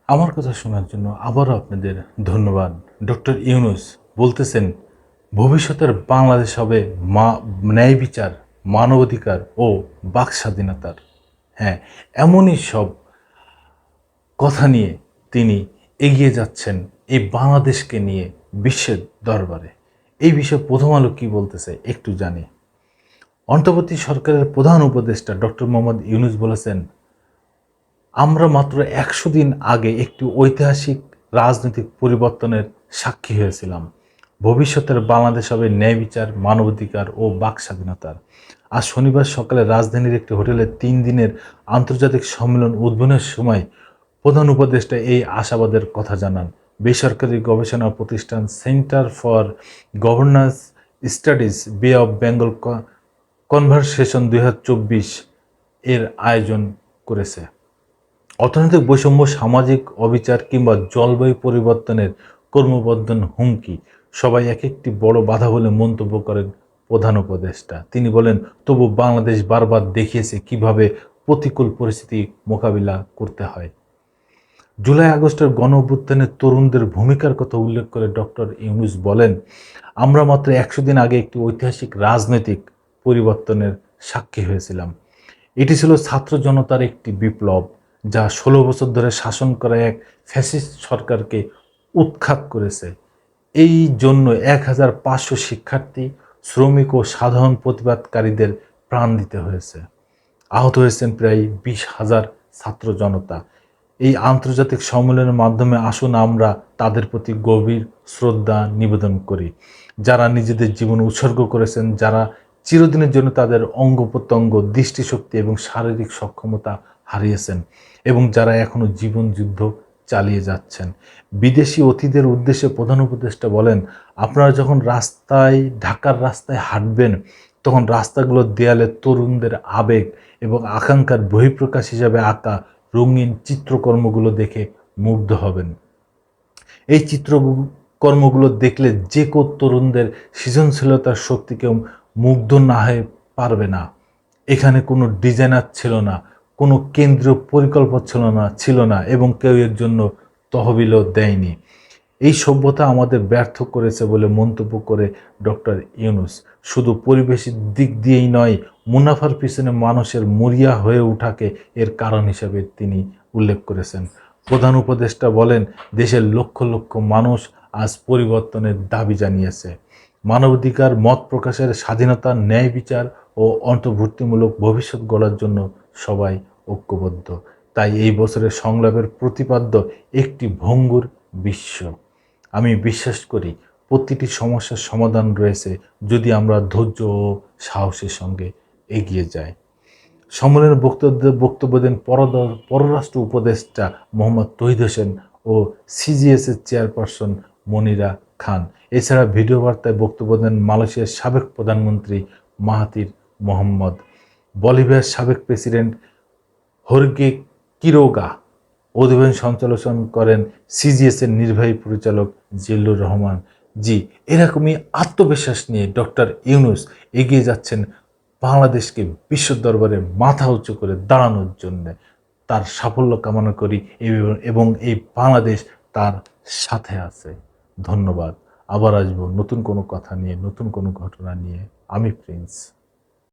আমার কথা শোনার জন্য আবারও আপনাদের ধন্যবাদ। ডক্টর ইউনূস বলতেছেন ভবিষ্যতের বাংলাদেশ হবে ন্যায় বিচার, মানবাধিকার ও বাক স্বাধীনতার। হ্যাঁ, এমনই সব কথা নিয়ে তিনি এগিয়ে যাচ্ছেন এই বাংলাদেশকে নিয়ে বিশ্বের দরবারে। এই বিষয়ে প্রথম আলো কী বলতেছে একটু জানি। অন্তর্বর্তী সরকারের প্রধান উপদেষ্টা ডক্টর মোহাম্মদ ইউনূস বলেছেন, আমরা মাত্র ১০০ দিন আগে একটি ঐতিহাসিক রাজনৈতিক পরিবর্তনের সাক্ষী হয়েছিলাম। ভবিষ্যতের বাংলাদেশ হবে ন্যায় বিচার, মানবাধিকার ও বাক স্বাধীনতার। আজ শনিবার সকালে রাজধানীর একটি হোটেলে ৩ দিনের আন্তর্জাতিক সম্মেলন উদ্বোধনের সময় প্রধান উপদেষ্টা এই আশাবাদের কথা জানান। বেসরকারি গবেষণা প্রতিষ্ঠান সেন্টার ফর গভর্নেন্স স্টাডিজ বে অব বেঙ্গল কনভারসেশন ২০২৪ এর আয়োজন করেছে। অর্থনৈতিক বৈষম্য, সামাজিক অবিচার কিংবা জলবায়ু পরিবর্তনের ক্রমবর্ধমান হুমকি সবাই এক একটি বড় বাধা বলে মন্তব্য করেন প্রধান উপদেষ্টা। তিনি বলেন, তবু বাংলাদেশ বারবার দেখিয়েছে কিভাবে প্রতিকূল পরিস্থিতি মোকাবিলা করতে হয়। জুলাই আগস্টের গণঅভ্যুত্থানে তরুণদের ভূমিকার কথা উল্লেখ করে ডক্টর ইউনূস বলেন, আমরা মাত্র ১০০ দিন আগে একটি ঐতিহাসিক রাজনৈতিক পরিবর্তনের সাক্ষী হয়েছিলাম। এটি ছিল ছাত্র জনতার একটি বিপ্লব, যা ১৬ বছর ধরে শাসন করা এক ফ্যাসিস্ট সরকারকে উৎখাত করেছে। এই জন্য ১৫০০ শিক্ষার্থী, শ্রমিক ও সাধারণ প্রতিবাদকারীদের প্রাণ দিতে হয়েছে। আহত হয়েছেন প্রায় ২০,০০০ ছাত্র জনতা। এই আন্তর্জাতিক সম্মেলনের মাধ্যমে আসুন আমরা তাদের প্রতি গভীর শ্রদ্ধা নিবেদন করি, যারা নিজেদের জীবন উৎসর্গ করেছেন, যারা চিরদিনের জন্য তাদের অঙ্গ প্রত্যঙ্গ, দৃষ্টিশক্তি এবং শারীরিক সক্ষমতা হারিয়েছেন এবং যারা এখনও জীবন যুদ্ধ চালিয়ে যাচ্ছেন। বিদেশি অতিথিদের উদ্দেশ্যে প্রধান উপদেষ্টা বলেন, আপনারা যখন ঢাকার রাস্তায় হাঁটবেন, তখন রাস্তাগুলোর দেয়ালে তরুণদের আবেগ এবং আকাঙ্ক্ষার বহিঃপ্রকাশ হিসাবে আঁকা রঙিন চিত্রকর্মগুলো দেখে মুগ্ধ হবেন। এই চিত্রকর্মগুলো দেখলে যে কেউ তরুণদের সৃজনশীলতার শক্তিকে মুগ্ধ না হয়ে পারবে না। এখানে কোনো ডিজাইনার ছিল না, কোনো কেন্দ্রীয় পরিকল্পনা ছিল না এবং কেউ এর জন্য তহবিলও দেয়নি। এই সভ্যতা আমাদের ব্যর্থ করেছে বলে মন্তব্য করে ডক্টর ইউনূস শুধু পরিবেশের দিক দিয়েই নয়, মুনাফার পিছনে মানুষের মরিয়া হয়ে ওঠাকে এর কারণ হিসেবে তিনি উল্লেখ করেছেন। প্রধান উপদেষ্টা বলেন, দেশের লক্ষ লক্ষ মানুষ আজ পরিবর্তনের দাবি জানিয়েছে। মানবাধিকার, মত প্রকাশের স্বাধীনতা, ন্যায় বিচার ও অন্তর্ভুক্তিমূলক ভবিষ্যৎ গড়ার জন্য সবাই ঐক্যবদ্ধ। তাই এই বছরের সংলাপের প্রতিপাদ্য একটি ভঙ্গুর বিশ্ব। আমি বিশ্বাস করি প্রতিটি সমস্যার সমাধান রয়েছে যদি আমরা ধৈর্য ও সাহসের সঙ্গে এগিয়ে যাই। সম্মেলনে বক্তব্য দেন পররাষ্ট্র উপদেষ্টা মোহাম্মদ তৌহিদ হোসেন ও সিজিএসের চেয়ারপারসন মনিরা খান। এছাড়া ভিডিও বার্তায় বক্তব্য দেন মালয়েশিয়ার সাবেক প্রধানমন্ত্রী মাহাথির মোহাম্মদ, বলিভিয়ার সাবেক প্রেসিডেন্ট হোর্গে কিরোগা। অধিবেশন সঞ্চালন করেন সিজিএসের নির্বাহী পরিচালক জিল্লুর রহমান। জি, এরকমই আত্মবিশ্বাস নিয়ে ডক্টর ইউনূস এগিয়ে যাচ্ছেন বাংলাদেশকে বিশ্ব দরবারে মাথা উঁচু করে দাঁড়ানোর জন্য। তার সাফল্য কামনা করি এবং এই বাংলাদেশ তার সাথে আছে। ধন্যবাদ। আবার আসবো নতুন কোনো কথা নিয়ে, নতুন কোনো ঘটনা নিয়ে। আমি প্রিন্স।